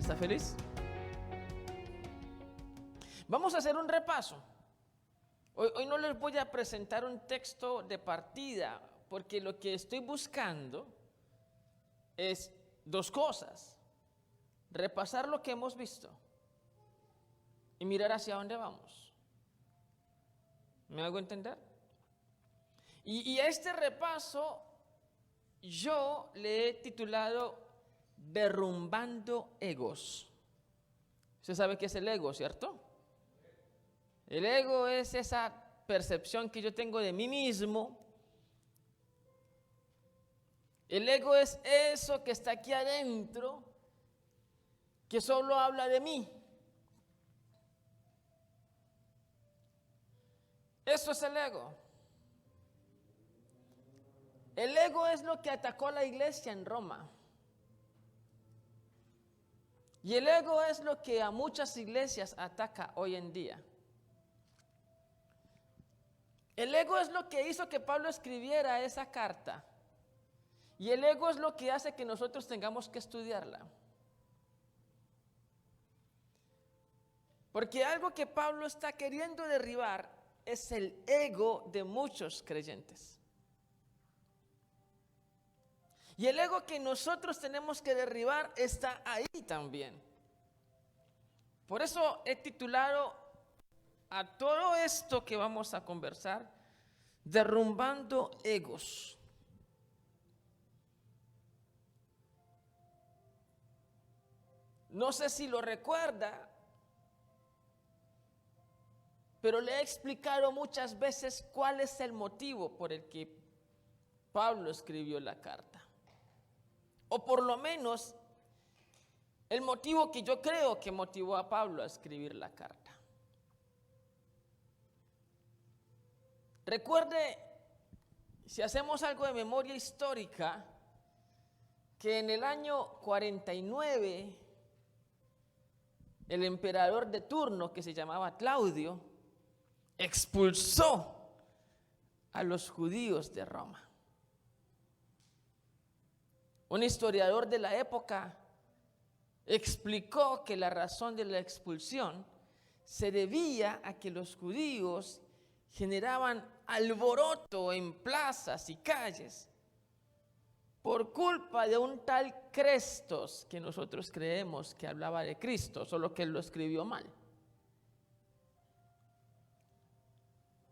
¿Está feliz? Vamos a hacer un repaso. Hoy no les voy a presentar un texto de partida, porque lo que estoy buscando es dos cosas: repasar lo que hemos visto y mirar hacia dónde vamos. ¿Me hago entender? Y a este repaso yo le he titulado Derrumbando egos. Usted sabe qué es el ego, ¿cierto? El ego es esa percepción que yo tengo de mí mismo. El ego es eso que está aquí adentro, que solo habla de mí. Eso es el ego. El ego es lo que atacó a la iglesia en Roma. Y el ego es lo que a muchas iglesias ataca hoy en día. El ego es lo que hizo que Pablo escribiera esa carta. Y el ego es lo que hace que nosotros tengamos que estudiarla. Porque algo que Pablo está queriendo derribar es el ego de muchos creyentes. Y el ego que nosotros tenemos que derribar está ahí también. Por eso he titulado a todo esto que vamos a conversar, Derrumbando egos. No sé si lo recuerda, pero le he explicado muchas veces cuál es el motivo por el que Pablo escribió la carta. O por lo menos el motivo que yo creo que motivó a Pablo a escribir la carta. Recuerde, si hacemos algo de memoria histórica, que en el año 49, el emperador de turno, que se llamaba Claudio, expulsó a los judíos de Roma. Un historiador de la época explicó que la razón de la expulsión se debía a que los judíos generaban alboroto en plazas y calles por culpa de un tal Crestos, que nosotros creemos que hablaba de Cristo, solo que él lo escribió mal.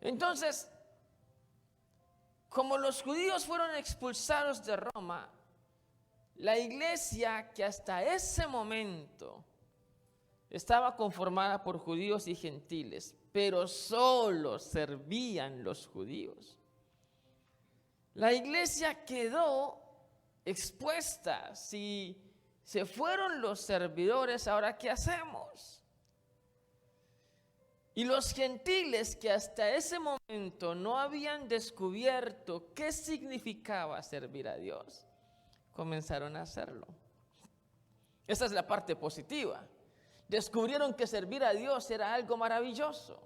Entonces, como los judíos fueron expulsados de Roma, la iglesia, que hasta ese momento estaba conformada por judíos y gentiles, pero solo servían los judíos, la iglesia quedó expuesta. Si se fueron los servidores, ¿ahora qué hacemos? Y los gentiles, que hasta ese momento no habían descubierto qué significaba servir a Dios, comenzaron a hacerlo. Esa es la parte positiva. Descubrieron que servir a Dios era algo maravilloso.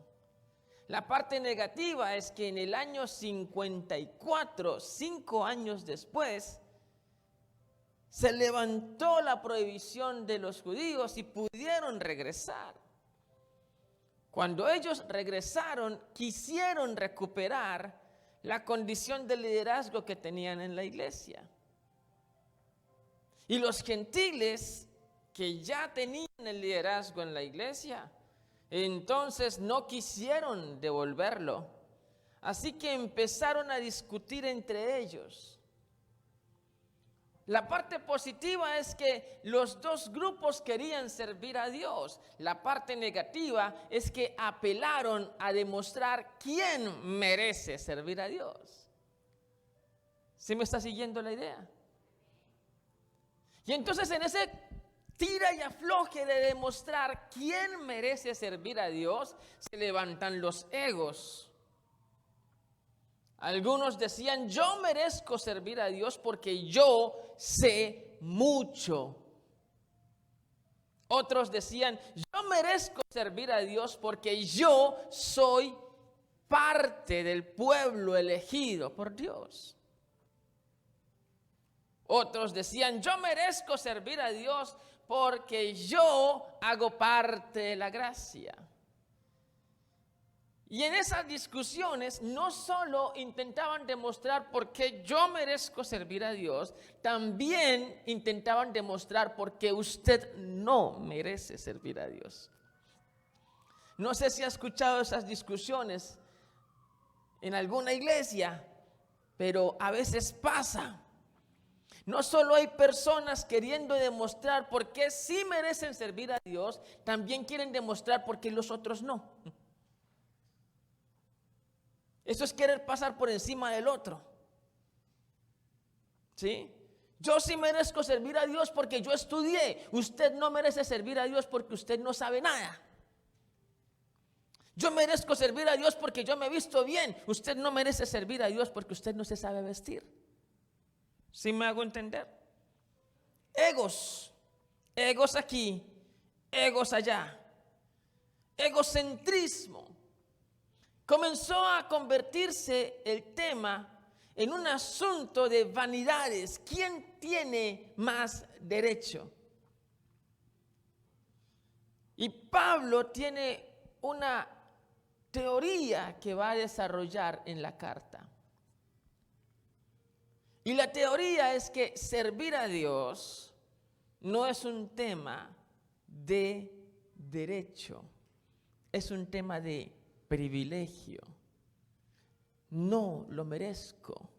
La parte negativa es que en el año 54, 5 años después, se levantó la prohibición de los judíos y pudieron regresar. Cuando ellos regresaron, quisieron recuperar la condición de liderazgo que tenían en la iglesia. Y los gentiles, que ya tenían el liderazgo en la iglesia, entonces no quisieron devolverlo. Así que empezaron a discutir entre ellos. La parte positiva es que los dos grupos querían servir a Dios. La parte negativa es que apelaron a demostrar quién merece servir a Dios. ¿Sí me está siguiendo la idea? Y entonces en ese tira y afloje de demostrar quién merece servir a Dios, se levantan los egos. Algunos decían: yo merezco servir a Dios porque yo sé mucho. Otros decían: yo merezco servir a Dios porque yo soy parte del pueblo elegido por Dios. Otros decían: yo merezco servir a Dios porque yo hago parte de la gracia. Y en esas discusiones no solo intentaban demostrar por qué yo merezco servir a Dios, también intentaban demostrar por qué usted no merece servir a Dios. No sé si ha escuchado esas discusiones en alguna iglesia, pero a veces pasa. No solo hay personas queriendo demostrar por qué sí merecen servir a Dios, también quieren demostrar por qué los otros no. Eso es querer pasar por encima del otro. ¿Sí? Yo sí merezco servir a Dios porque yo estudié. Usted no merece servir a Dios porque usted no sabe nada. Yo merezco servir a Dios porque yo me he visto bien. Usted no merece servir a Dios porque usted no se sabe vestir. ¿Sí me hago entender? Egos. Egos aquí, egos allá. Egocentrismo. Comenzó a convertirse el tema en un asunto de vanidades. ¿Quién tiene más derecho? Y Pablo tiene una teoría que va a desarrollar en la carta. Y la teoría es que servir a Dios no es un tema de derecho, es un tema de privilegio. No lo merezco.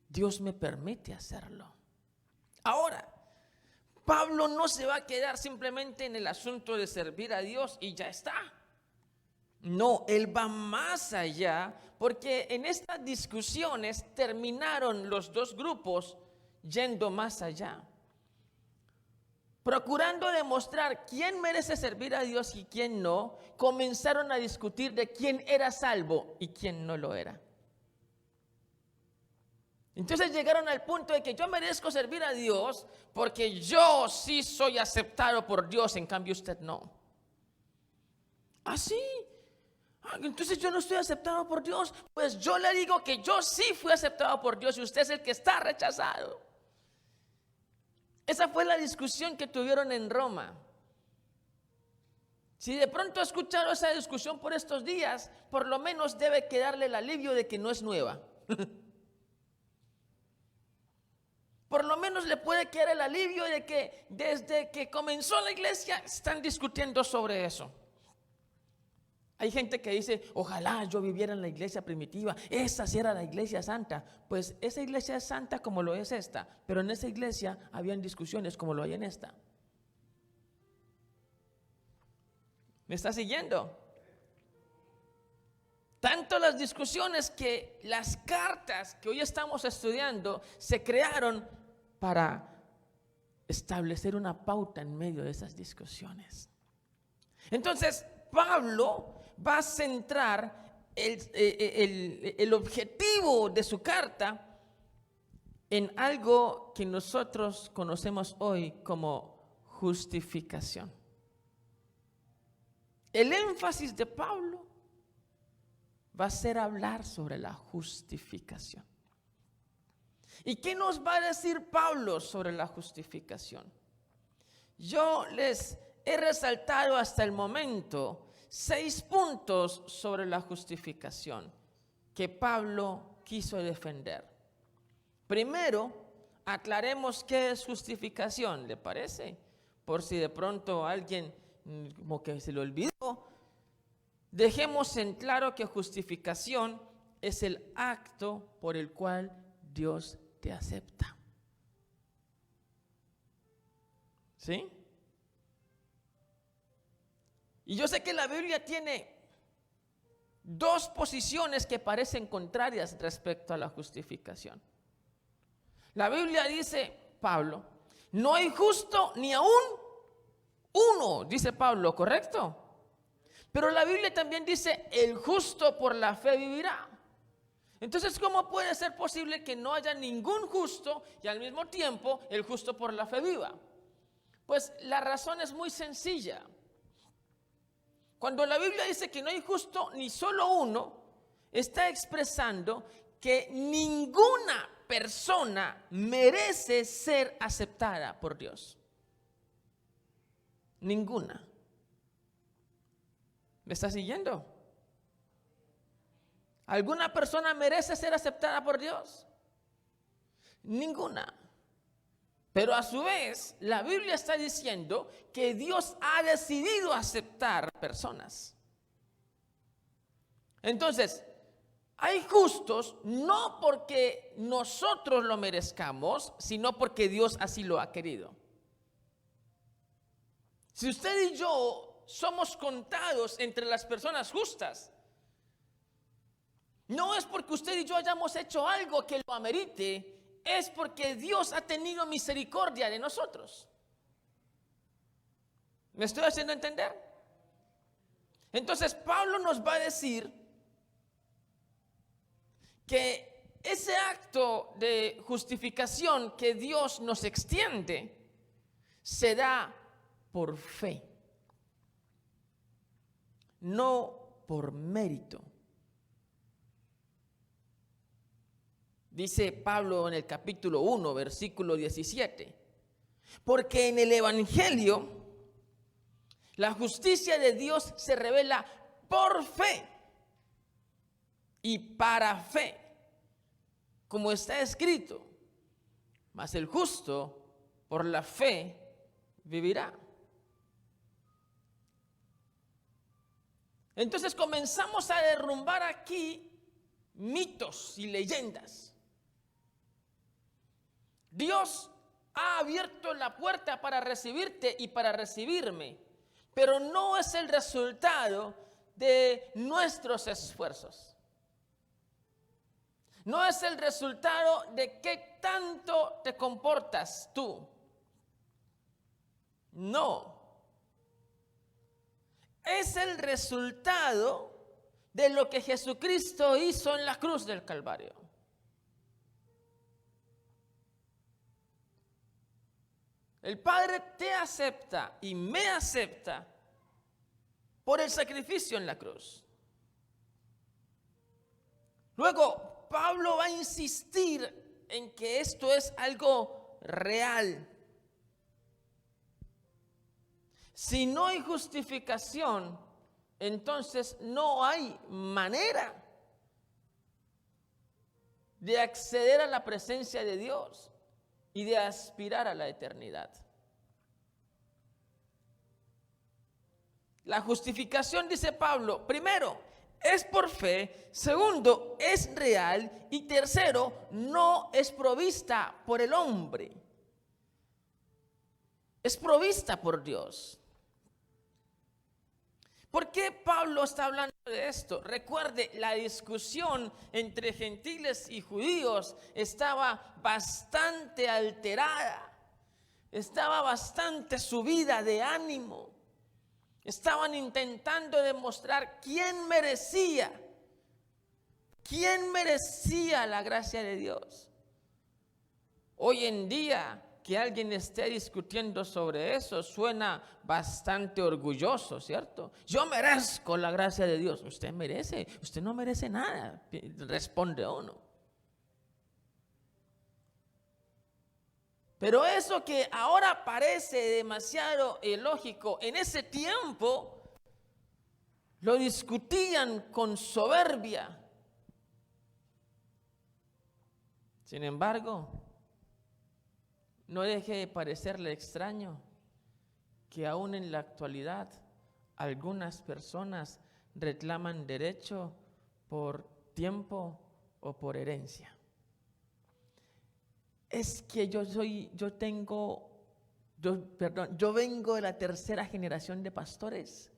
Dios me permite hacerlo. Ahora, Pablo no se va a quedar simplemente en el asunto de servir a Dios y ya está. No, él va más allá, porque en estas discusiones terminaron los dos grupos yendo más allá, procurando demostrar quién merece servir a Dios y quién no. Comenzaron a discutir de quién era salvo y quién no lo era. Entonces llegaron al punto de que yo merezco servir a Dios porque yo sí soy aceptado por Dios, en cambio usted no. ¿Así? Entonces yo no estoy aceptado por Dios. Pues yo le digo que yo sí fui aceptado por Dios y usted es el que está rechazado. Esa fue la discusión que tuvieron en Roma. Si de pronto ha escuchado esa discusión por estos días, por lo menos debe quedarle el alivio de que no es nueva. Por lo menos le puede quedar el alivio de que desde que comenzó la iglesia están discutiendo sobre eso. Hay gente que dice, ojalá yo viviera en la iglesia primitiva, esa sí era la iglesia santa. Pues esa iglesia es santa como lo es esta, pero en esa iglesia habían discusiones como lo hay en esta. ¿Me está siguiendo? Tanto las discusiones que las cartas que hoy estamos estudiando se crearon para establecer una pauta en medio de esas discusiones. Entonces, Pablo va a centrar el objetivo de su carta en algo que nosotros conocemos hoy como justificación. El énfasis de Pablo va a ser hablar sobre la justificación. ¿Y qué nos va a decir Pablo sobre la justificación? Yo les he resaltado hasta el momento 6 puntos sobre la justificación que Pablo quiso defender. Primero, aclaremos qué es justificación, ¿le parece? Por si de pronto alguien como que se le olvidó, dejemos en claro que justificación es el acto por el cual Dios te acepta. ¿Sí? Y yo sé que la Biblia tiene 2 posiciones que parecen contrarias respecto a la justificación. La Biblia dice, Pablo, no hay justo ni aún uno, dice Pablo, ¿correcto? Pero la Biblia también dice, el justo por la fe vivirá. Entonces, ¿cómo puede ser posible que no haya ningún justo y al mismo tiempo el justo por la fe viva? Pues la razón es muy sencilla. Cuando la Biblia dice que no hay justo ni solo uno, está expresando que ninguna persona merece ser aceptada por Dios? Ninguna. ¿Me está siguiendo? ¿Alguna persona merece ser aceptada por Dios? Ninguna. Pero a su vez, la Biblia está diciendo que Dios ha decidido aceptar personas. Entonces, hay justos no porque nosotros lo merezcamos, sino porque Dios así lo ha querido. Si usted y yo somos contados entre las personas justas, no es porque usted y yo hayamos hecho algo que lo amerite, es porque Dios ha tenido misericordia de nosotros. ¿Me estoy haciendo entender? Entonces Pablo nos va a decir que ese acto de justificación que Dios nos extiende se da por fe, no por mérito. Dice Pablo en el capítulo 1, versículo 17, porque en el Evangelio la justicia de Dios se revela por fe y para fe, como está escrito, mas el justo por la fe vivirá. Entonces comenzamos a derrumbar aquí mitos y leyendas. Dios ha abierto la puerta para recibirte y para recibirme, pero no es el resultado de nuestros esfuerzos. No es el resultado de qué tanto te comportas tú. No. Es el resultado de lo que Jesucristo hizo en la cruz del Calvario. El Padre te acepta y me acepta por el sacrificio en la cruz. Luego, Pablo va a insistir en que esto es algo real. Si no hay justificación, entonces no hay manera de acceder a la presencia de Dios y de aspirar a la eternidad. La justificación, dice Pablo, primero, es por fe, segundo, es real y tercero, no es provista por el hombre, es provista por Dios. ¿Por qué Pablo está hablando de esto? Recuerde, la discusión entre gentiles y judíos estaba bastante alterada, estaba bastante subida de ánimo. Estaban intentando demostrar quién merecía la gracia de Dios. Hoy en día, que alguien esté discutiendo sobre eso suena bastante orgulloso, ¿cierto? Yo merezco la gracia de Dios. Usted merece, usted no merece nada, responde uno. Pero eso que ahora parece demasiado ilógico, en ese tiempo lo discutían con soberbia. Sin embargo, no deje de parecerle extraño que aún en la actualidad algunas personas reclaman derecho por tiempo o por herencia. Es que yo vengo de la tercera generación de pastores,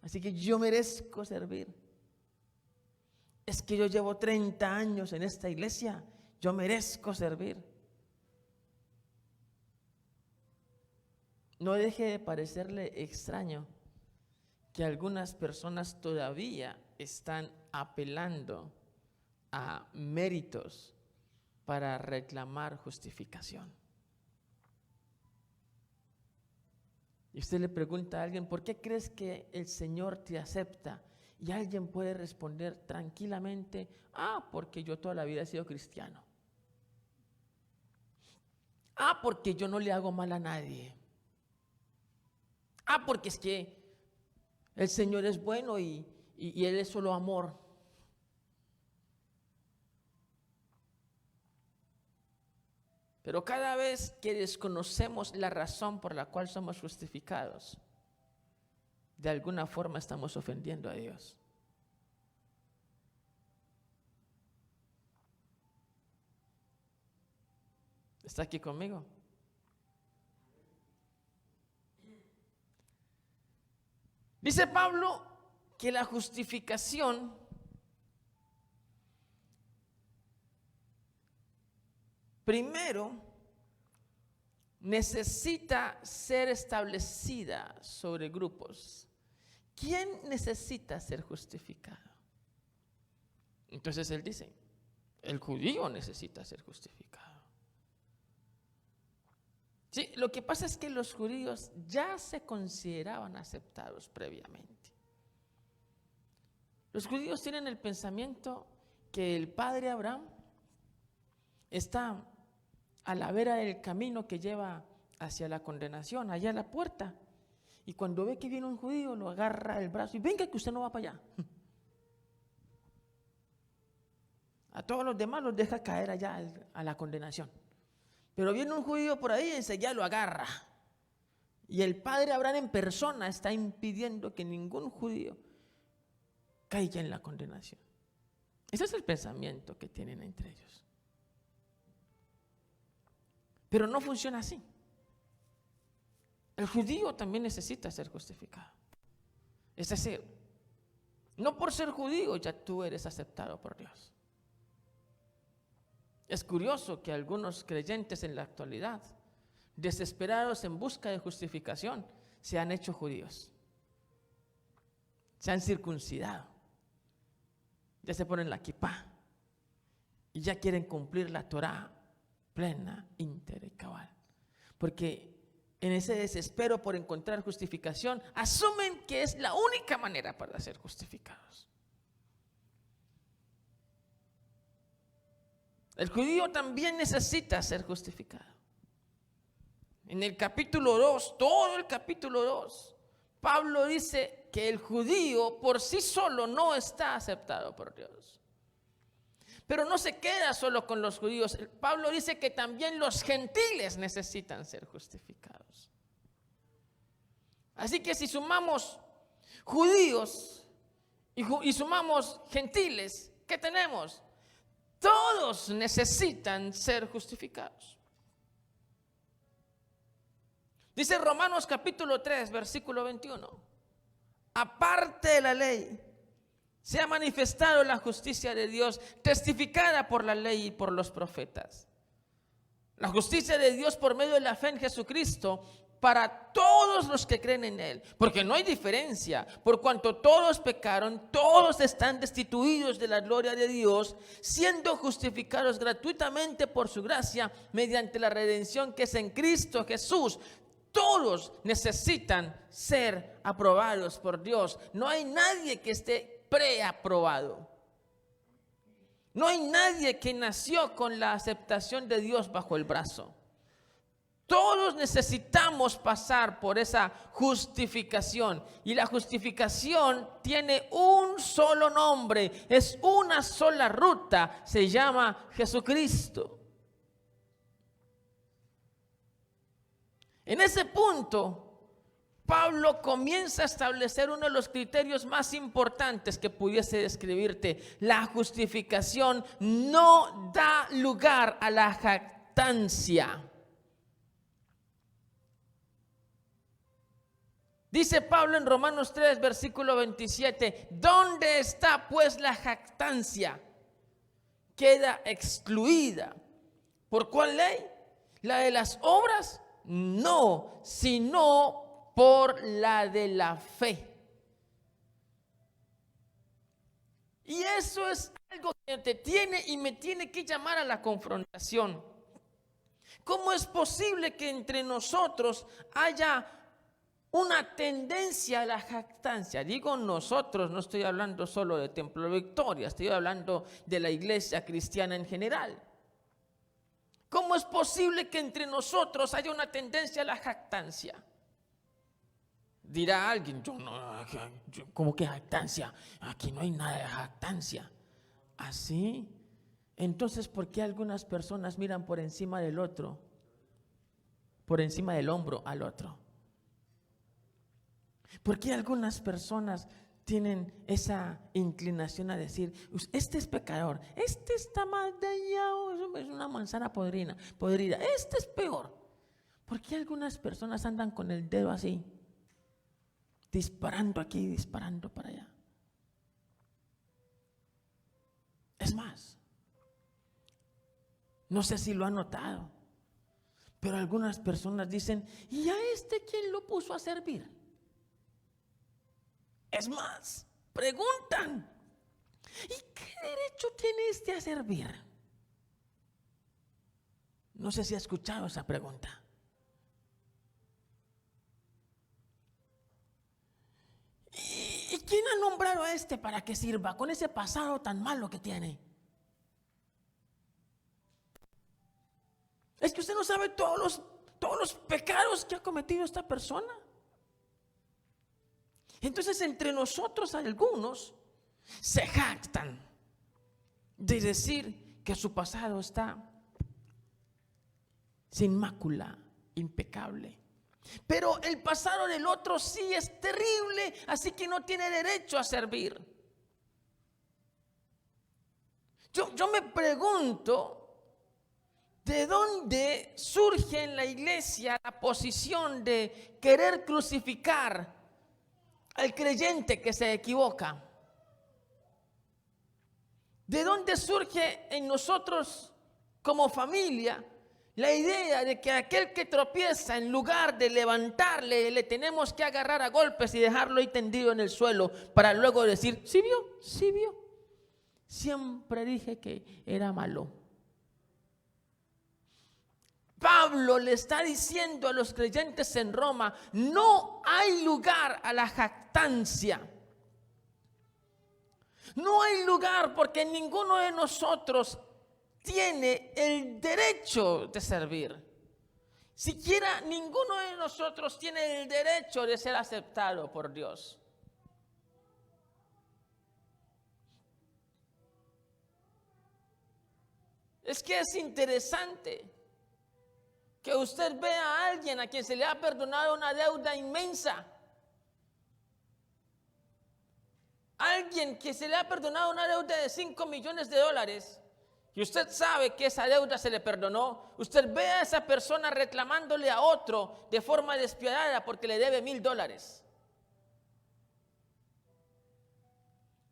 así que yo merezco servir. Es que yo llevo 30 años en esta iglesia, yo merezco servir. No deje de parecerle extraño que algunas personas todavía están apelando a méritos para reclamar justificación. Y usted le pregunta a alguien, ¿por qué crees que el Señor te acepta? Y alguien puede responder tranquilamente, porque yo toda la vida he sido cristiano. Porque yo no le hago mal a nadie. Porque es que el Señor es bueno y Él es solo amor. Pero cada vez que desconocemos la razón por la cual somos justificados, de alguna forma estamos ofendiendo a Dios. ¿Está aquí conmigo? Dice Pablo que la justificación primero necesita ser establecida sobre grupos. ¿Quién necesita ser justificado? Entonces él dice, el judío necesita ser justificado. Sí, lo que pasa es que los judíos ya se consideraban aceptados previamente. Los judíos tienen el pensamiento que el padre Abraham está a la vera del camino que lleva hacia la condenación, allá a la puerta. Y cuando ve que viene un judío, lo agarra el brazo y venga que usted no va para allá. A todos los demás los deja caer allá a la condenación. Pero viene un judío por ahí y enseguida lo agarra. Y el padre Abraham en persona está impidiendo que ningún judío caiga en la condenación. Ese es el pensamiento que tienen entre ellos. Pero no funciona así. El judío también necesita ser justificado. Es decir, no por ser judío ya tú eres aceptado por Dios. Es curioso que algunos creyentes en la actualidad, desesperados en busca de justificación, se han hecho judíos. Se han circuncidado. Ya se ponen la kipá. Y ya quieren cumplir la Torá plena, íntegra y cabal. Porque en ese desespero por encontrar justificación, asumen que es la única manera para ser justificados. El judío también necesita ser justificado. En el capítulo 2, todo el capítulo 2, Pablo dice que el judío por sí solo no está aceptado por Dios. Pero no se queda solo con los judíos. Pablo dice que también los gentiles necesitan ser justificados. Así que si sumamos judíos y sumamos gentiles, ¿qué tenemos? Todos necesitan ser justificados. Dice Romanos capítulo 3, versículo 21. Aparte de la ley, se ha manifestado la justicia de Dios, testificada por la ley y por los profetas. La justicia de Dios por medio de la fe en Jesucristo para todos los que creen en Él. Porque no hay diferencia, por cuanto todos pecaron, todos están destituidos de la gloria de Dios, siendo justificados gratuitamente por su gracia, mediante la redención que es en Cristo Jesús. Todos necesitan ser aprobados por Dios. No hay nadie que esté preaprobado. No hay nadie que nació con la aceptación de Dios bajo el brazo. Todos necesitamos pasar por esa justificación. Y la justificación tiene un solo nombre, es una sola ruta, se llama Jesucristo. En ese punto, Pablo comienza a establecer uno de los criterios más importantes que pudiese describirte. La justificación no da lugar a la jactancia. Dice Pablo en Romanos 3, versículo 27, ¿dónde está pues la jactancia? Queda excluida. ¿Por cuál ley? ¿La de las obras? No, sino por la de la fe. Y eso es algo que te tiene y me tiene que llamar a la confrontación. ¿Cómo es posible que entre nosotros haya una tendencia a la jactancia? Digo nosotros, no estoy hablando solo de Templo Victoria, estoy hablando de la iglesia cristiana en general. ¿Cómo es posible que entre nosotros haya una tendencia a la jactancia? Dirá alguien, ¿cómo que jactancia? Aquí no hay nada de jactancia. ¿Así? Entonces, ¿por qué algunas personas miran por encima del otro? Por encima del hombro al otro. ¿Por qué algunas personas tienen esa inclinación a decir, este es pecador, este está más dañado, es una manzana podrida, este es peor? ¿Por qué algunas personas andan con el dedo así, disparando aquí, disparando para allá? Es más, no sé si lo han notado, pero algunas personas dicen, ¿y a este quién lo puso a servir? Es más, preguntan, ¿y qué derecho tiene este a servir? No sé si ha escuchado esa pregunta. ¿Y quién ha nombrado a este para que sirva con ese pasado tan malo que tiene? Es que usted no sabe todos los pecados que ha cometido esta persona. Entonces, entre nosotros algunos se jactan de decir que su pasado está sin mácula, impecable. Pero el pasado del otro sí es terrible, así que no tiene derecho a servir. Yo me pregunto, ¿de dónde surge en la iglesia la posición de querer crucificar al creyente que se equivoca? ¿De dónde surge en nosotros como familia la idea de que aquel que tropieza, en lugar de levantarle, le tenemos que agarrar a golpes y dejarlo ahí tendido en el suelo para luego decir, ¿sí vio? ¿Sí vio? Siempre dije que era malo. Pablo le está diciendo a los creyentes en Roma, no hay lugar a la jactancia. No hay lugar porque ninguno de nosotros tiene el derecho de servir. Siquiera ninguno de nosotros tiene el derecho de ser aceptado por Dios. Es que es interesante que usted vea a alguien a quien se le ha perdonado una deuda inmensa. Alguien que se le ha perdonado una deuda de $5 millones y usted sabe que esa deuda se le perdonó. Usted ve a esa persona reclamándole a otro de forma despiadada porque le debe $1,000.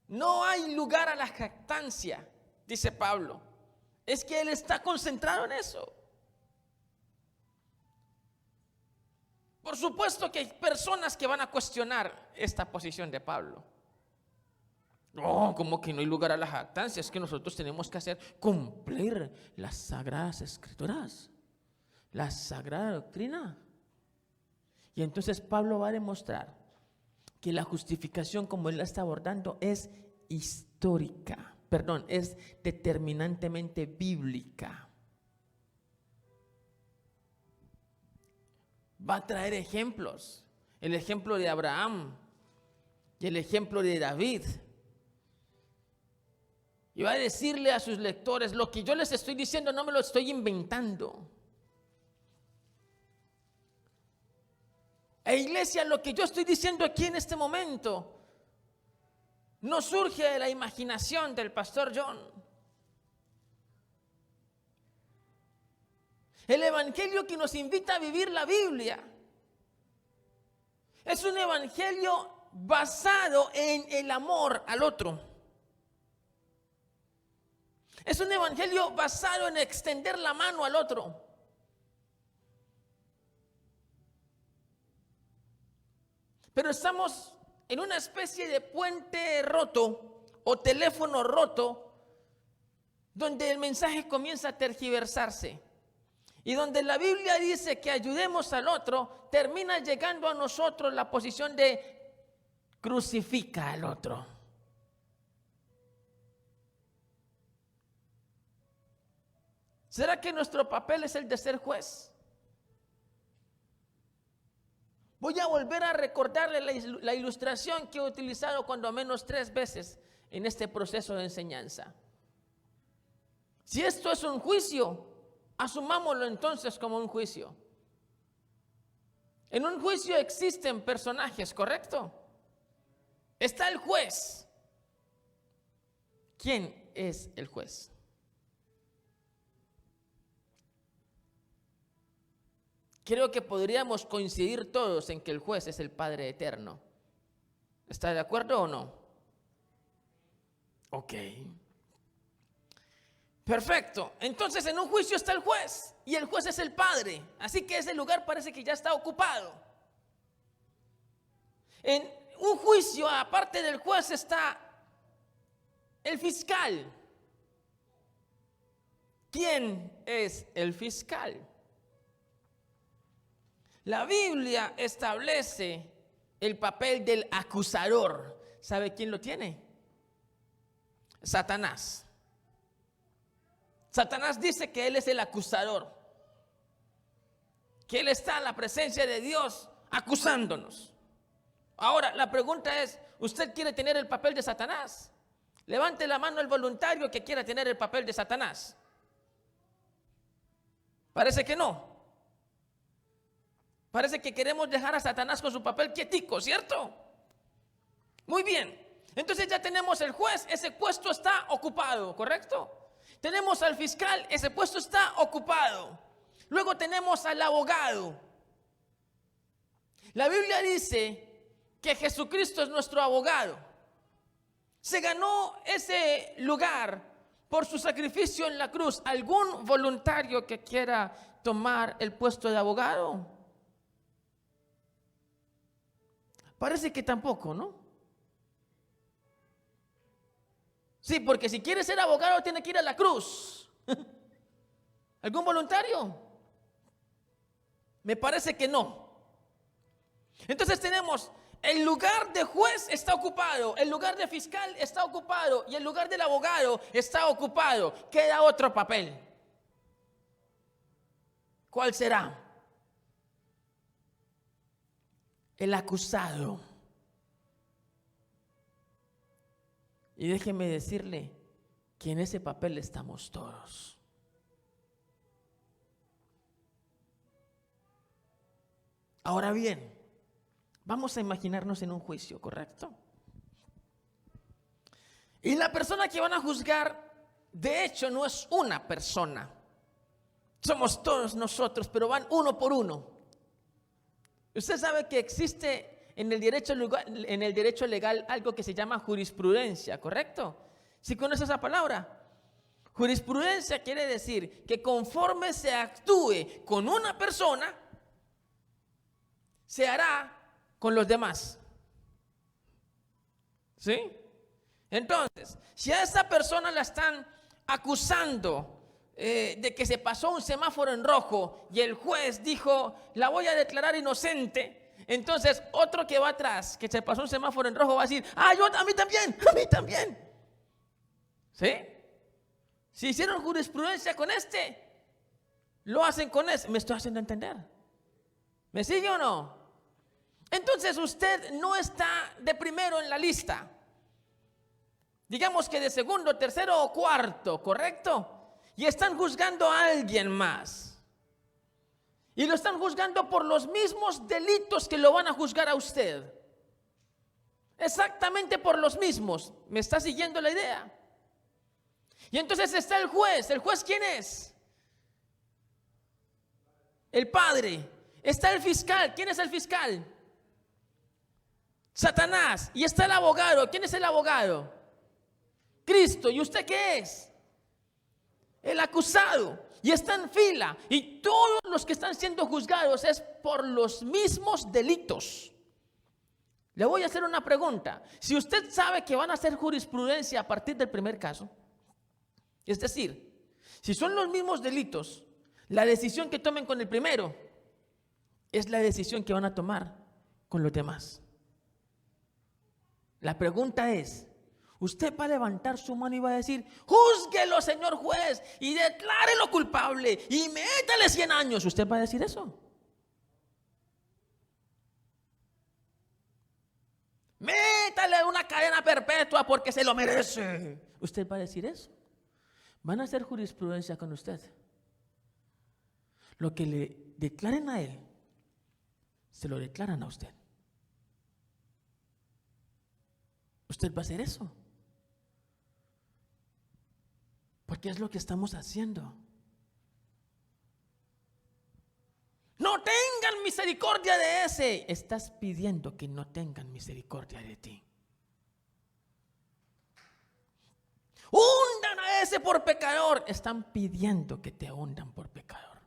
No hay lugar a la jactancia, dice Pablo. Es que él está concentrado en eso. Por supuesto que hay personas que van a cuestionar esta posición de Pablo. No, como que no hay lugar a la jactancia, es que nosotros tenemos que cumplir las sagradas escrituras, la sagrada doctrina. Y entonces Pablo va a demostrar que la justificación, como él la está abordando, es histórica, es determinantemente bíblica. Va a traer ejemplos, el ejemplo de Abraham y el ejemplo de David. Y va a decirle a sus lectores, lo que yo les estoy diciendo no me lo estoy inventando. Iglesia, lo que yo estoy diciendo aquí en este momento no surge de la imaginación del pastor John. El evangelio que nos invita a vivir la Biblia es un evangelio basado en el amor al otro. Es un evangelio basado en extender la mano al otro. Pero estamos en una especie de puente roto o teléfono roto, donde el mensaje comienza a tergiversarse. Y donde la Biblia dice que ayudemos al otro, termina llegando a nosotros la posición de crucifica al otro. ¿Será que nuestro papel es el de ser juez? Voy a volver a recordarle la ilustración que he utilizado cuando menos 3 veces en este proceso de enseñanza. Si esto es un juicio, asumámoslo entonces como un juicio. En un juicio existen personajes, ¿correcto? Está el juez. ¿Quién es el juez? Creo que podríamos coincidir todos en que el juez es el Padre Eterno. ¿Está de acuerdo o no? Ok. Perfecto. Entonces en un juicio está el juez y el juez es el Padre. Así que ese lugar parece que ya está ocupado. En un juicio, aparte del juez, está el fiscal. ¿Quién es el fiscal? La Biblia establece el papel del acusador. ¿Sabe quién lo tiene? Satanás. Satanás dice que él es el acusador, que él está en la presencia de Dios acusándonos. Ahora, la pregunta es, ¿usted quiere tener el papel de Satanás? Levante la mano el voluntario que quiera tener el papel de Satanás. Parece que no. Parece que queremos dejar a Satanás con su papel quietico, ¿cierto? Muy bien. Entonces ya tenemos el juez, ese puesto está ocupado, ¿correcto? Tenemos al fiscal, ese puesto está ocupado. Luego tenemos al abogado. La Biblia dice que Jesucristo es nuestro abogado. Se ganó ese lugar por su sacrificio en la cruz. ¿Algún voluntario que quiera tomar el puesto de abogado? Parece que tampoco, ¿no? Sí, porque si quiere ser abogado tiene que ir a la cruz. ¿Algún voluntario? Me parece que no. Entonces tenemos el lugar de juez está ocupado, el lugar de fiscal está ocupado y el lugar del abogado está ocupado. Queda otro papel. ¿Cuál será? El acusado. Y déjeme decirle que en ese papel estamos todos. Ahora bien, vamos a imaginarnos en un juicio, ¿correcto? Y la persona que van a juzgar, de hecho, no es una persona. Somos todos nosotros, pero van uno por uno. Usted sabe que existe en el derecho legal algo que se llama jurisprudencia, ¿correcto? ¿Sí conoce esa palabra? Jurisprudencia quiere decir que conforme se actúe con una persona, se hará con los demás. ¿Sí? Entonces, si a esa persona la están acusando de que se pasó un semáforo en rojo y el juez dijo, la voy a declarar inocente, entonces otro que va atrás, que se pasó un semáforo en rojo, va a decir, a mí también. ¿Sí? Si hicieron jurisprudencia con este, lo hacen con ese. ¿Me estoy haciendo entender? ¿Me sigue o no? Entonces usted no está de primero en la lista. Digamos que de segundo, tercero o cuarto, ¿correcto? Y están juzgando a alguien más. Y lo están juzgando por los mismos delitos que lo van a juzgar a usted. Exactamente por los mismos. ¿Me está siguiendo la idea? Y entonces está el juez. ¿El juez quién es? El Padre. Está el fiscal. ¿Quién es el fiscal? Satanás. Y está el abogado. ¿Quién es el abogado? Cristo. ¿Y usted qué es? El acusado. Y está en fila. Y todos los que están siendo juzgados es por los mismos delitos. Le voy a hacer una pregunta. Si usted sabe que van a hacer jurisprudencia a partir del primer caso, es decir, si son los mismos delitos, la decisión que tomen con el primero es la decisión que van a tomar con los demás. La pregunta es, Usted va a levantar su mano y va a decir: júzguelo, señor juez, y declárelo culpable y métale 100 años. ¿Usted va a decir eso? Métale una cadena perpetua porque se lo merece. ¿Usted va a decir eso? Van a hacer jurisprudencia con usted. Lo que le declaren a él, se lo declaran a usted. ¿Usted va a hacer eso? Porque es lo que estamos haciendo. No tengan misericordia de ese. Estás pidiendo que no tengan misericordia de ti. Hundan a ese por pecador. Están pidiendo que te hundan por pecador.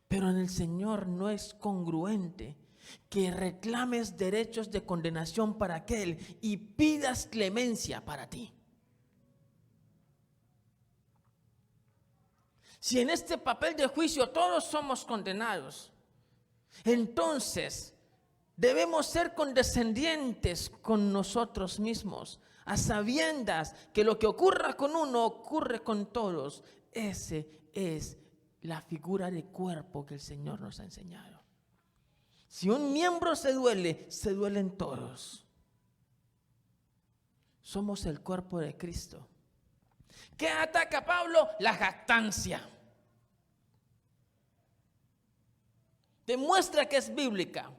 Pero en el Señor no es congruente que reclames derechos de condenación para aquel y pidas clemencia para ti. Si en este papel de juicio todos somos condenados, entonces debemos ser condescendientes con nosotros mismos, a sabiendas que lo que ocurra con uno ocurre con todos. Ese es la figura de cuerpo que el Señor nos ha enseñado. Si un miembro se duelen todos. Somos el cuerpo de Cristo. ¿Qué ataca a Pablo? La jactancia. Demuestra que es bíblica.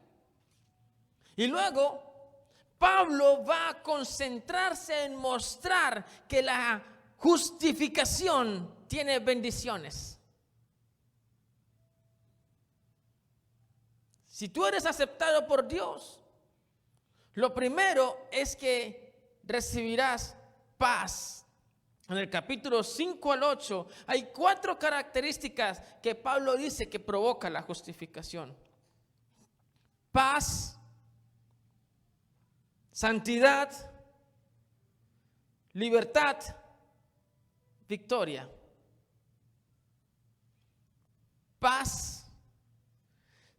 Y luego Pablo va a concentrarse en mostrar que la justificación tiene bendiciones. Si tú eres aceptado por Dios, lo primero es que recibirás paz. En el capítulo 5 al 8 hay 4 características que Pablo dice que provoca la justificación: paz, santidad, libertad, victoria. Paz,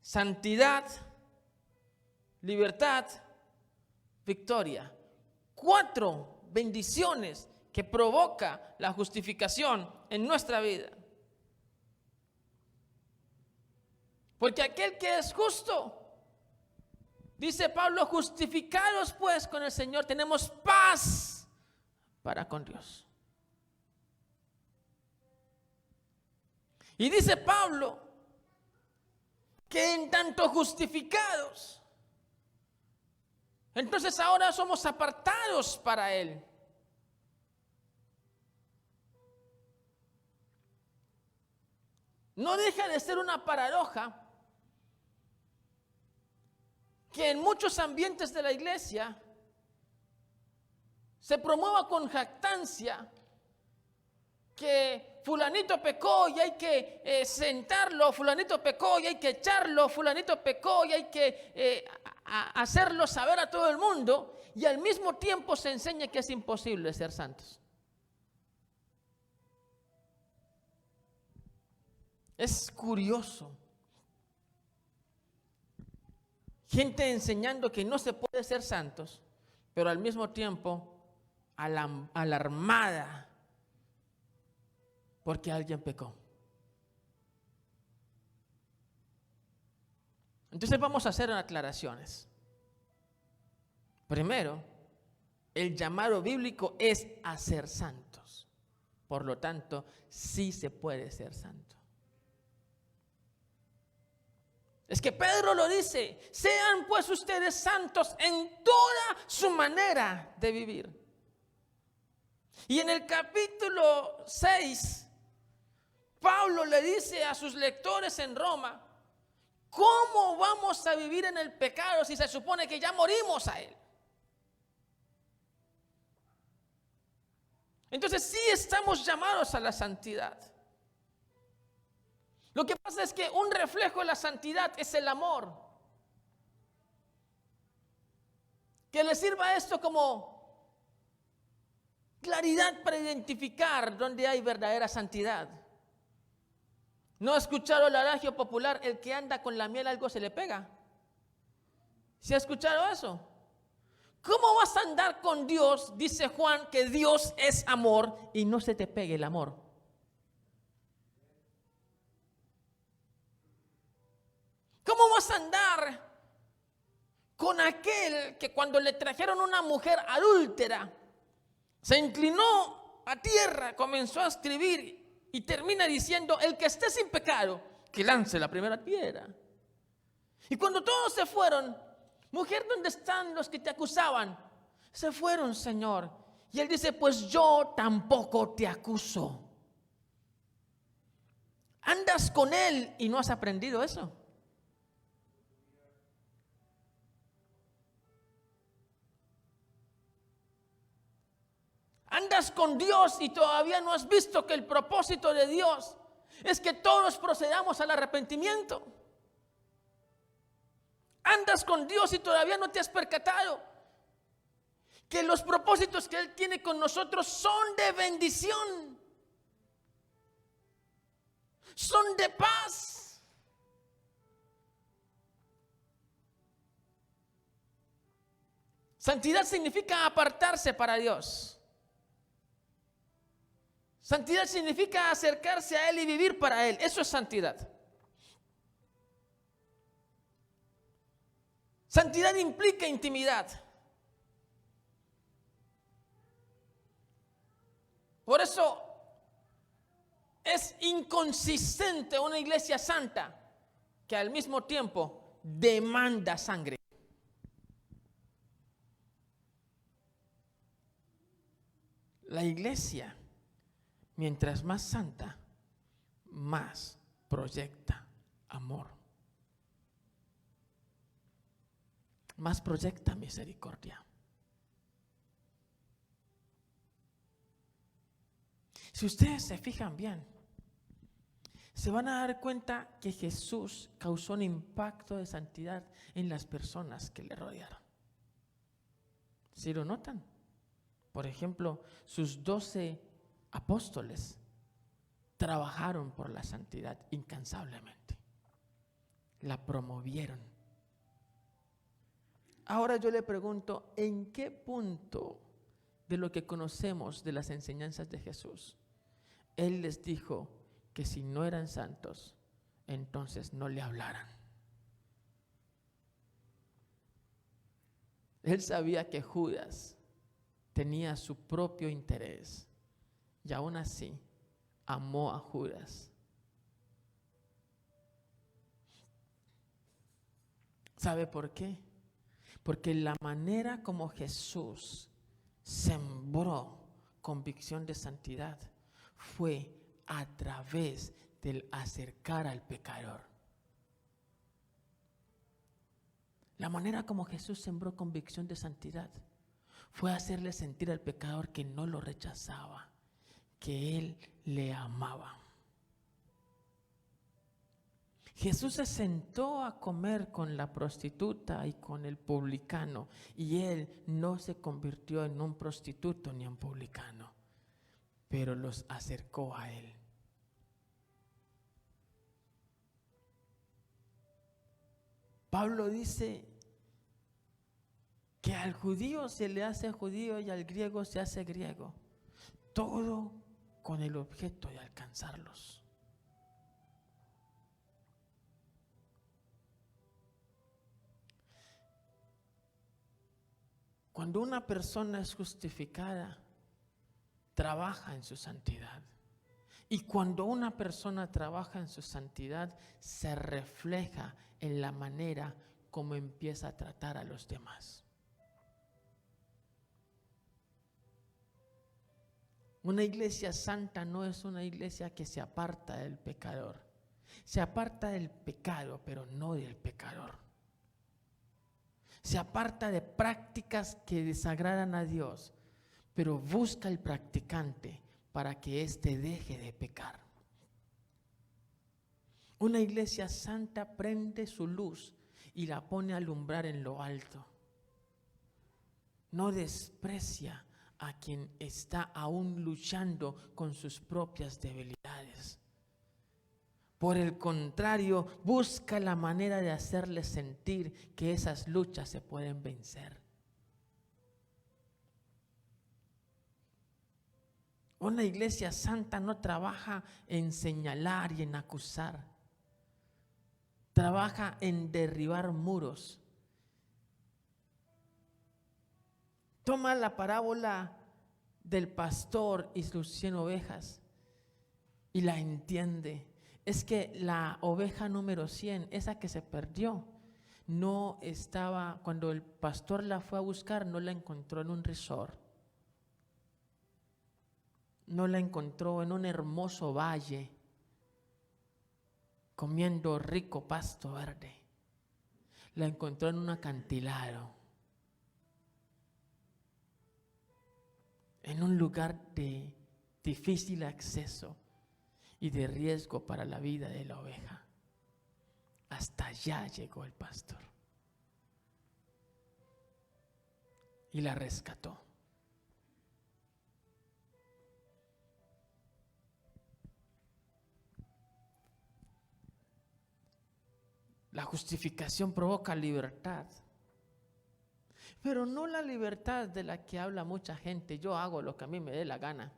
santidad, libertad, victoria. 4 bendiciones que provoca la justificación en nuestra vida. Porque aquel que es justo, dice Pablo, justificados pues con el Señor, tenemos paz para con Dios. Y dice Pablo que en tanto justificados, entonces ahora somos apartados para Él. No deja de ser una paradoja que en muchos ambientes de la iglesia se promueva con jactancia que fulanito pecó y hay que sentarlo, fulanito pecó y hay que echarlo, fulanito pecó y hay que hacerlo saber a todo el mundo, y al mismo tiempo se enseña que es imposible ser santos. Es curioso. Gente enseñando que no se puede ser santos, pero al mismo tiempo alarmada porque alguien pecó. Entonces vamos a hacer aclaraciones. Primero, el llamado bíblico es a ser santos. Por lo tanto, sí se puede ser santo. Es que Pedro lo dice: sean pues ustedes santos en toda su manera de vivir. Y en el capítulo 6, Pablo le dice a sus lectores en Roma: ¿cómo vamos a vivir en el pecado si se supone que ya morimos a él? Entonces sí estamos llamados a la santidad. Lo que pasa es que un reflejo de la santidad es el amor. Que le sirva esto como claridad para identificar dónde hay verdadera santidad. ¿No ha escuchado el adagio popular: el que anda con la miel algo se le pega? ¿Sí ha escuchado eso? ¿Cómo vas a andar con Dios? Dice Juan que Dios es amor y no se te pegue el amor. ¿Cómo vas a andar con aquel que cuando le trajeron una mujer adúltera se inclinó a tierra, comenzó a escribir y termina diciendo: el que esté sin pecado, que lance la primera piedra? Y cuando todos se fueron: mujer, ¿dónde están los que te acusaban? Se fueron, Señor. Y él dice: pues yo tampoco te acuso. Andas con él y no has aprendido eso. Andas con Dios y todavía no has visto que el propósito de Dios es que todos procedamos al arrepentimiento. Andas con Dios y todavía no te has percatado que los propósitos que Él tiene con nosotros son de bendición, son de paz. Santidad significa apartarse para Dios. Santidad significa acercarse a Él y vivir para Él. Eso es santidad. Santidad implica intimidad. Por eso es inconsistente una iglesia santa que al mismo tiempo demanda sangre. La iglesia, mientras más santa, más proyecta amor, más proyecta misericordia. Si ustedes se fijan bien, se van a dar cuenta que Jesús causó un impacto de santidad en las personas que le rodearon. ¿Sí lo notan? Por ejemplo, sus 12 apóstoles trabajaron por la santidad incansablemente. La promovieron. Ahora yo le pregunto, ¿en qué punto de lo que conocemos de las enseñanzas de Jesús Él les dijo que si no eran santos, entonces no le hablaran? Él sabía que Judas tenía su propio interés y aún así amó a Judas. ¿Sabe por qué? Porque la manera como Jesús sembró convicción de santidad fue a través del acercar al pecador. La manera como Jesús sembró convicción de santidad fue hacerle sentir al pecador que no lo rechazaba, que Él le amaba. Jesús se sentó a comer con la prostituta y con el publicano, y Él no se convirtió en un prostituto ni en publicano, pero los acercó a Él. Pablo dice que al judío se le hace judío y al griego se hace griego, todo con el objeto de alcanzarlos. Cuando una persona es justificada, trabaja en su santidad. Y cuando una persona trabaja en su santidad, se refleja en la manera como empieza a tratar a los demás. Una iglesia santa no es una iglesia que se aparta del pecador. Se aparta del pecado, pero no del pecador. Se aparta de prácticas que desagradan a Dios, pero busca al practicante para que éste deje de pecar. Una iglesia santa prende su luz y la pone a alumbrar en lo alto. No desprecia a quien está aún luchando con sus propias debilidades. Por el contrario, busca la manera de hacerles sentir que esas luchas se pueden vencer. Una iglesia santa no trabaja en señalar y en acusar. Trabaja en derribar muros. Toma la parábola del pastor y sus 100 ovejas y la entiende. Es que la oveja número 100, esa que se perdió, no estaba, cuando el pastor la fue a buscar, no la encontró en un resort. No la encontró en un hermoso valle, comiendo rico pasto verde. La encontró en un acantilado, en un lugar de difícil acceso y de riesgo para la vida de la oveja. Hasta allá llegó el pastor y la rescató. La justificación provoca libertad, pero no la libertad de la que habla mucha gente. Yo hago lo que a mí me dé la gana.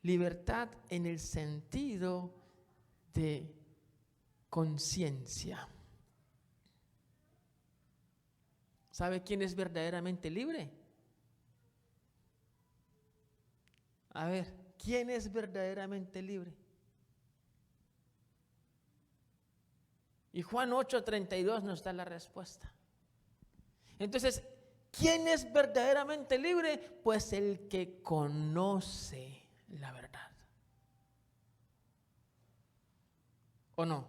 Libertad en el sentido de conciencia. ¿Sabe quién es verdaderamente libre? A ver, ¿quién es verdaderamente libre? Y Juan 8:32 nos da la respuesta. Entonces, ¿quién es verdaderamente libre? Pues el que conoce la verdad. ¿O no?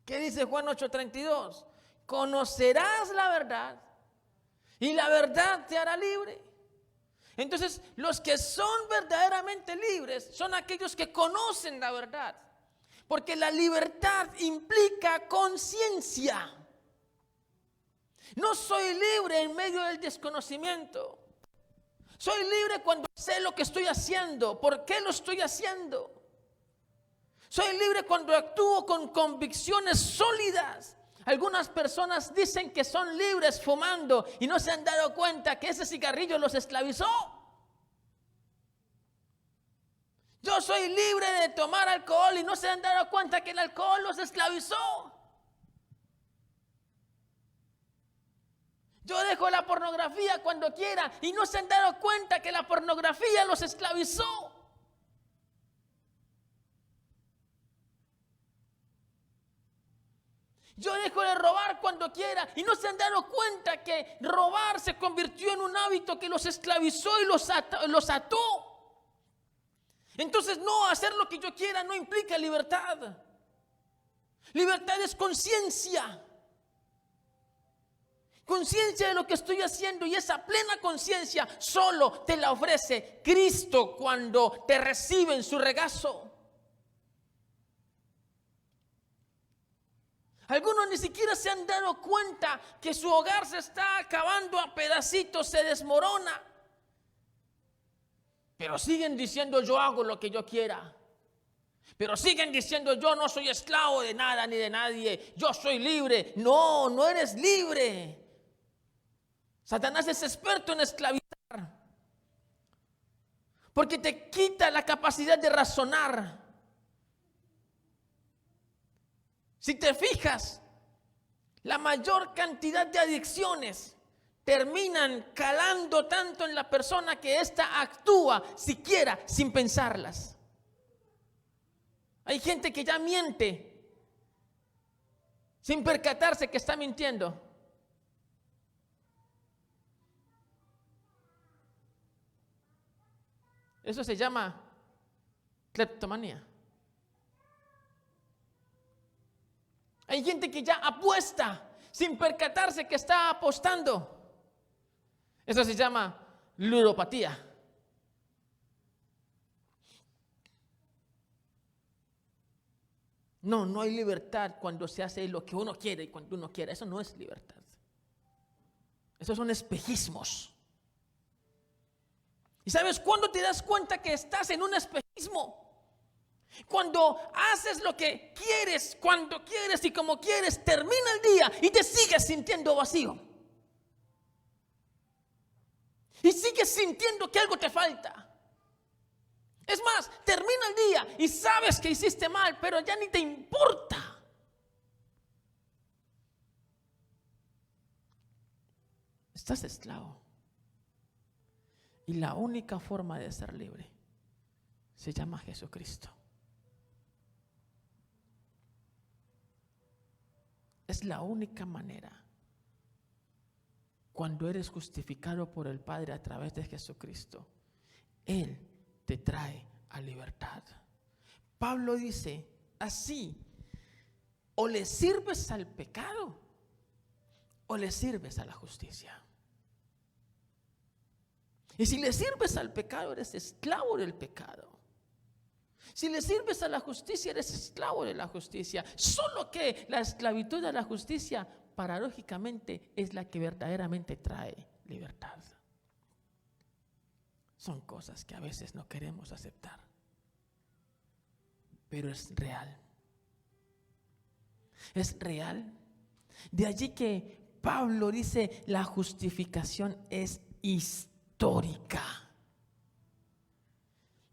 ¿Qué dice Juan 8:32? Conocerás la verdad y la verdad te hará libre. Entonces, los que son verdaderamente libres son aquellos que conocen la verdad. Porque la libertad implica conciencia. No soy libre en medio del desconocimiento. Soy libre cuando sé lo que estoy haciendo, por qué lo estoy haciendo. Soy libre cuando actúo con convicciones sólidas. Algunas personas dicen que son libres fumando y no se han dado cuenta que ese cigarrillo los esclavizó. Yo soy libre de tomar alcohol y no se han dado cuenta que el alcohol los esclavizó. Yo dejo la pornografía cuando quiera y no se han dado cuenta que la pornografía los esclavizó. Yo dejo de robar cuando quiera y no se han dado cuenta que robar se convirtió en un hábito que los esclavizó y los ató. Entonces, no hacer lo que yo quiera no implica libertad. Libertad es conciencia. Conciencia de lo que estoy haciendo, y esa plena conciencia solo te la ofrece Cristo cuando te recibe en su regazo. Algunos ni siquiera se han dado cuenta que su hogar se está acabando a pedacitos, se desmorona. Pero siguen diciendo yo hago lo que yo quiera. Pero siguen diciendo yo no soy esclavo de nada ni de nadie. Yo soy libre. No, no eres libre. Satanás es experto en esclavizar. Porque te quita la capacidad de razonar. Si te fijas, la mayor cantidad de adicciones terminan calando tanto en la persona que ésta actúa siquiera sin pensarlas. Hay gente que ya miente sin percatarse que está mintiendo. Eso se llama cleptomanía. Hay gente que ya apuesta sin percatarse que está apostando. Eso se llama ludopatía. No, no hay libertad cuando se hace lo que uno quiere y cuando uno quiere. Eso no es libertad. Esos son espejismos. ¿Y sabes cuándo te das cuenta que estás en un espejismo? Cuando haces lo que quieres, cuando quieres y como quieres, termina el día y te sigues sintiendo vacío. Y sigues sintiendo que algo te falta. Es más, termina el día y sabes que hiciste mal, pero ya ni te importa. Estás esclavo. Y la única forma de ser libre se llama Jesucristo. Es la única manera. Cuando eres justificado por el Padre a través de Jesucristo, Él te trae a libertad. Pablo dice así: o le sirves al pecado o le sirves a la justicia. Y si le sirves al pecado, eres esclavo del pecado. Si le sirves a la justicia, eres esclavo de la justicia. Solo que la esclavitud a la justicia, paradójicamente, es la que verdaderamente trae libertad. Son cosas que a veces no queremos aceptar, pero es real. Es real. De allí que Pablo dice: la justificación es histórica.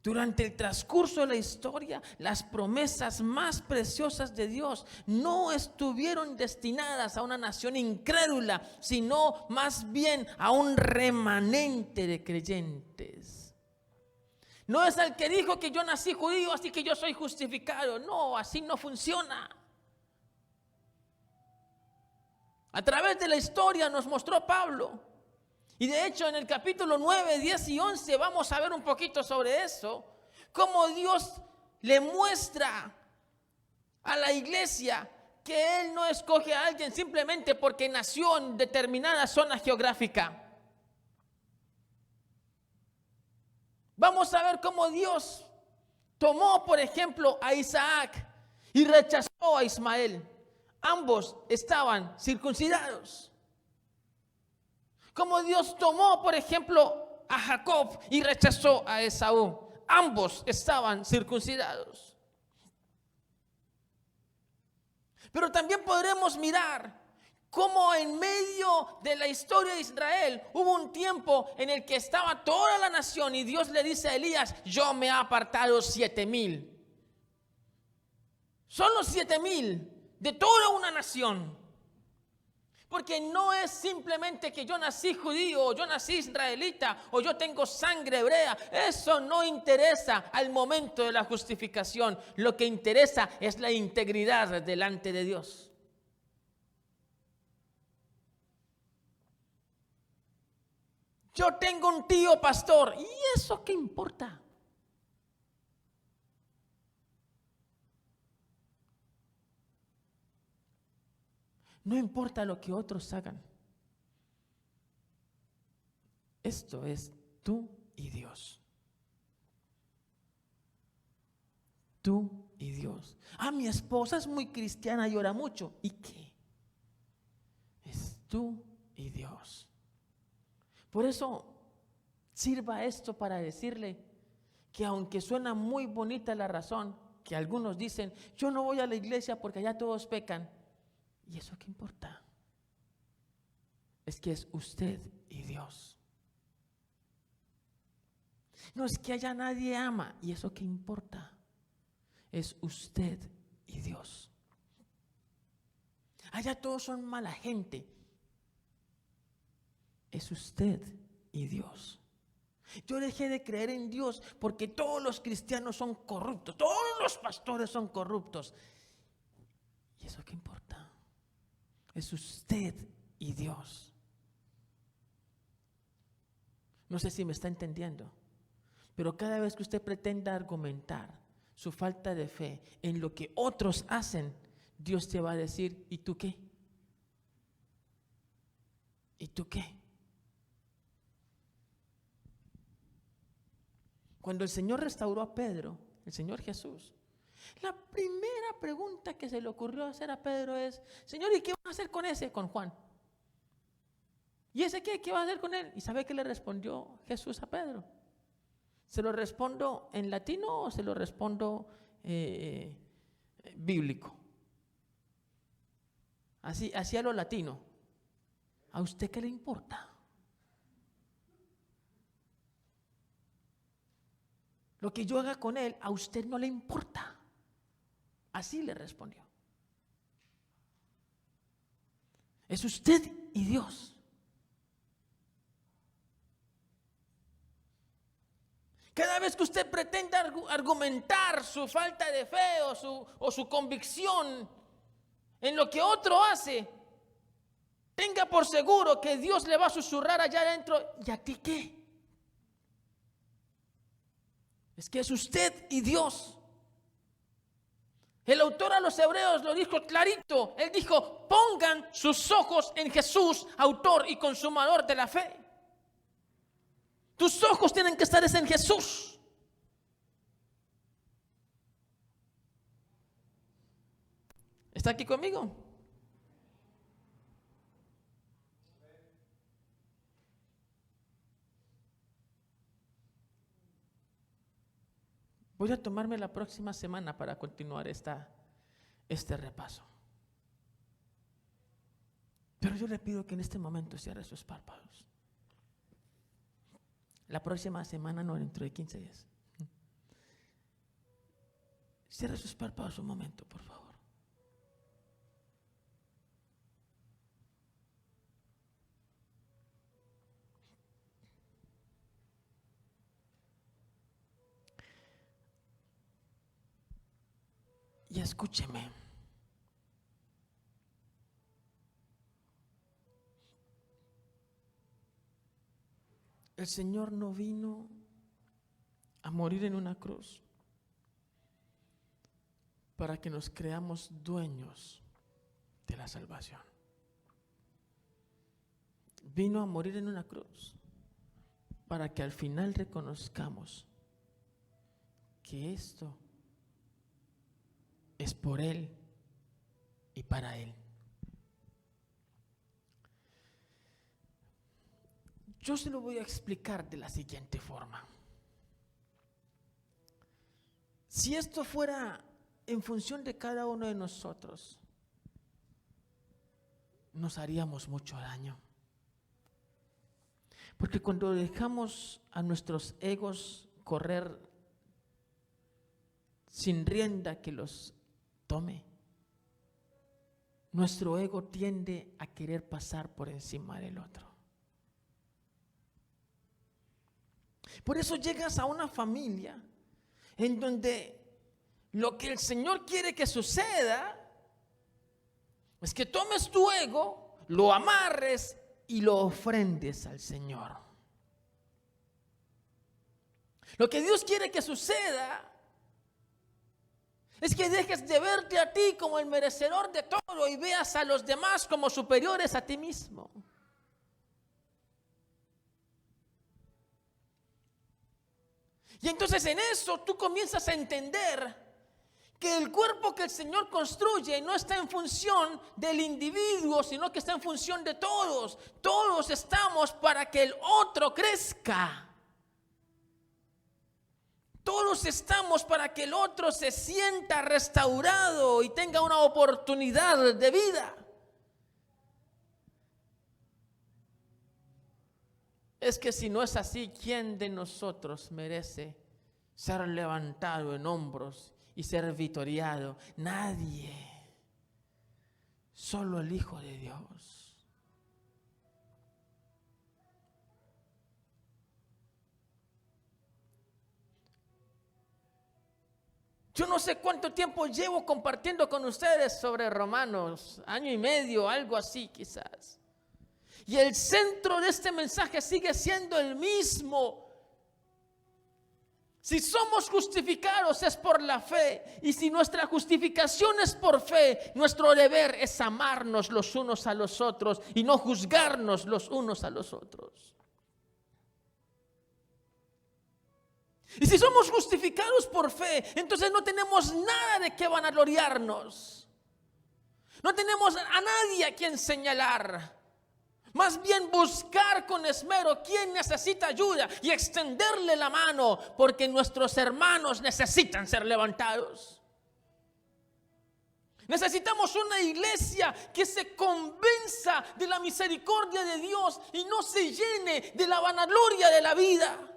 Durante el transcurso de la historia, las promesas más preciosas de Dios no estuvieron destinadas a una nación incrédula, sino más bien a un remanente de creyentes. No es al que dijo que yo nací judío, así que yo soy justificado. No, así no funciona. A través de la historia nos mostró Pablo. Y de hecho en el capítulo 9, 10 y 11 vamos a ver un poquito sobre eso. Cómo Dios le muestra a la iglesia que Él no escoge a alguien simplemente porque nació en determinada zona geográfica. Vamos a ver cómo Dios tomó, por ejemplo, a Isaac y rechazó a Ismael. Ambos estaban circuncidados. Como Dios tomó, por ejemplo, a Jacob y rechazó a Esaú. Ambos estaban circuncidados. Pero también podremos mirar cómo en medio de la historia de Israel hubo un tiempo en el que estaba toda la nación y Dios le dice a Elías: yo me he apartado 7,000. Solo 7,000 de toda una nación. Porque no es simplemente que yo nací judío, o yo nací israelita, o yo tengo sangre hebrea. Eso no interesa al momento de la justificación. Lo que interesa es la integridad delante de Dios. Yo tengo un tío pastor, ¿y eso qué importa? No importa lo que otros hagan. Esto es tú y Dios. Tú y Dios. Mi esposa es muy cristiana y ora mucho. ¿Y qué? Es tú y Dios. Por eso sirva esto para decirle que aunque suena muy bonita la razón, que algunos dicen: yo no voy a la iglesia porque allá todos pecan. ¿Y eso qué importa? Es que es usted y Dios. No es que allá nadie ama. ¿Y eso qué importa? Es usted y Dios. Allá todos son mala gente. Es usted y Dios. Yo dejé de creer en Dios porque todos los cristianos son corruptos. Todos los pastores son corruptos. ¿Y eso qué importa? Es usted y Dios. No sé si me está entendiendo, pero cada vez que usted pretenda argumentar su falta de fe en lo que otros hacen, Dios te va a decir: ¿y tú qué? ¿Y tú qué? Cuando el Señor restauró a Pedro, el Señor Jesús, la primera pregunta que se le ocurrió hacer a Pedro es: Señor, ¿y qué van a hacer con ese? Con Juan. ¿Y ese qué? ¿Qué va a hacer con él? ¿Y sabe qué le respondió Jesús a Pedro? ¿Se lo respondo en latino o se lo respondo bíblico? Así a lo latino. ¿A usted qué le importa? Lo que yo haga con él, a usted no le importa. Así le respondió. Es usted y Dios. Cada vez que usted pretenda argumentar su falta de fe o su convicción en lo que otro hace, tenga por seguro que Dios le va a susurrar allá adentro: ¿y a ti qué? Es que es usted y Dios. El autor a los Hebreos lo dijo clarito. Él dijo: pongan sus ojos en Jesús, autor y consumador de la fe. Tus ojos tienen que estar en Jesús. ¿Está aquí conmigo? Voy a tomarme la próxima semana para continuar este repaso. Pero yo le pido que en este momento cierre sus párpados. La próxima semana, no, dentro de 15 días. Cierre sus párpados un momento, por favor. Y escúcheme. El Señor no vino a morir en una cruz para que nos creamos dueños de la salvación. Vino a morir en una cruz para que al final reconozcamos que esto es por Él y para Él. Yo se lo voy a explicar de la siguiente forma. Si esto fuera en función de cada uno de nosotros, nos haríamos mucho daño. Porque cuando dejamos a nuestros egos correr sin rienda que los tome, nuestro ego tiende a querer pasar por encima del otro. Por eso llegas a una familia en donde lo que el Señor quiere que suceda es que tomes tu ego, lo amarres y lo ofrendes al Señor. Lo que Dios quiere que suceda es que dejes de verte a ti como el merecedor de todo y veas a los demás como superiores a ti mismo. Y entonces en eso tú comienzas a entender que el cuerpo que el Señor construye no está en función del individuo, sino que está en función de todos. Todos estamos para que el otro crezca. Todos estamos para que el otro se sienta restaurado y tenga una oportunidad de vida. Es que si no es así, ¿quién de nosotros merece ser levantado en hombros y ser victoriado? Nadie. Solo el Hijo de Dios. Yo no sé cuánto tiempo llevo compartiendo con ustedes sobre Romanos, año y medio, algo así quizás. Y el centro de este mensaje sigue siendo el mismo. Si somos justificados es por la fe, y si nuestra justificación es por fe, nuestro deber es amarnos los unos a los otros y no juzgarnos los unos a los otros. Y si somos justificados por fe, entonces no tenemos nada de qué vanagloriarnos. No tenemos a nadie a quien señalar. Más bien buscar con esmero quién necesita ayuda y extenderle la mano, porque nuestros hermanos necesitan ser levantados. Necesitamos una iglesia que se convenza de la misericordia de Dios y no se llene de la vanagloria de la vida.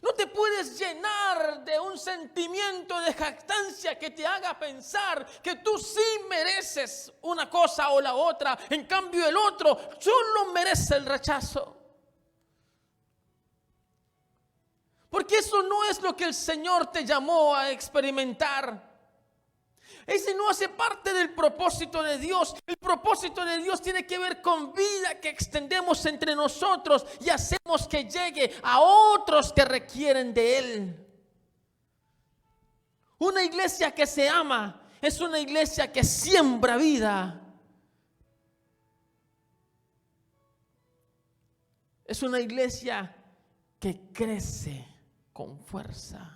No te puedes llenar de un sentimiento de jactancia que te haga pensar que tú sí mereces una cosa o la otra. En cambio el otro solo merece el rechazo. Porque eso no es lo que el Señor te llamó a experimentar. Ese no hace parte del propósito de Dios. El propósito de Dios tiene que ver con vida que extendemos entre nosotros y hacemos que llegue a otros que requieren de Él. Una iglesia que se ama es una iglesia que siembra vida. Es una iglesia que crece con fuerza.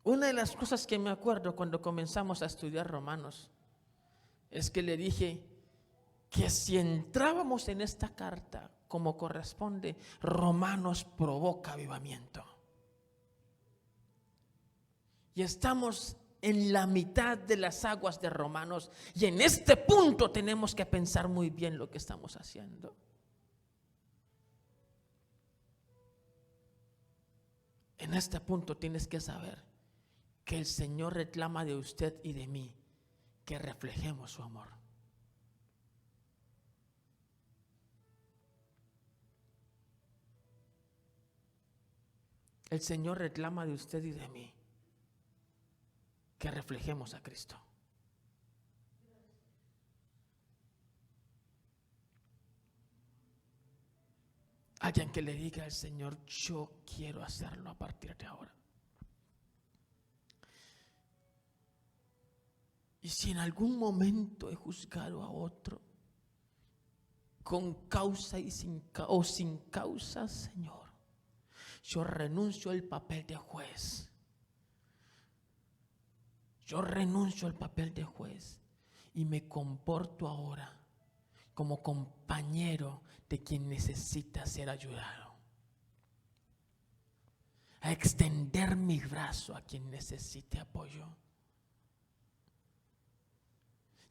Una de las cosas que me acuerdo cuando comenzamos a estudiar Romanos es que le dije que si entrábamos en esta carta como corresponde, Romanos provoca avivamiento. Y estamos en la mitad de las aguas de Romanos y en este punto tenemos que pensar muy bien lo que estamos haciendo. En este punto tienes que saber que el Señor reclama de usted y de mí que reflejemos su amor. El Señor reclama de usted y de mí que reflejemos a Cristo. Alguien que le diga al Señor: yo quiero hacerlo a partir de ahora. Y si en algún momento he juzgado a otro con causa y sin causa, Señor, yo renuncio al papel de juez. Yo renuncio al papel de juez y me comporto ahora como compañero de quien necesita ser ayudado. A extender mi brazo a quien necesite apoyo.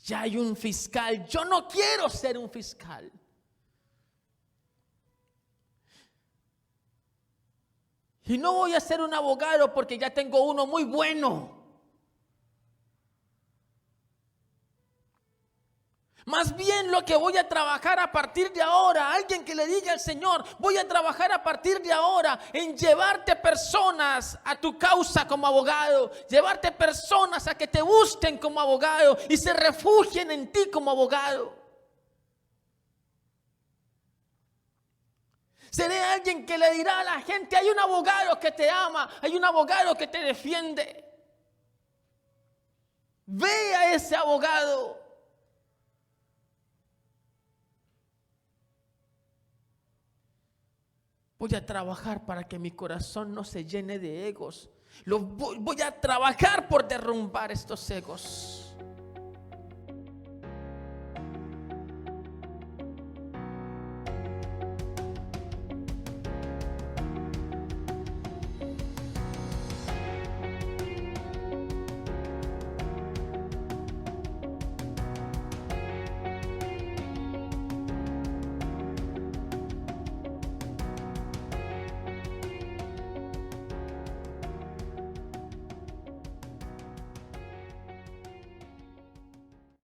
Ya hay un fiscal, yo no quiero ser un fiscal. Y no voy a ser un abogado porque ya tengo uno muy bueno. Más bien lo que voy a trabajar a partir de ahora, alguien que le diga al Señor: voy a trabajar a partir de ahora en llevarte personas a tu causa como abogado, llevarte personas a que te busquen como abogado y se refugien en ti como abogado. Seré alguien que le dirá a la gente: hay un abogado que te ama, hay un abogado que te defiende. Ve a ese abogado. Voy a trabajar para que mi corazón no se llene de egos. Voy a trabajar por derrumbar estos egos.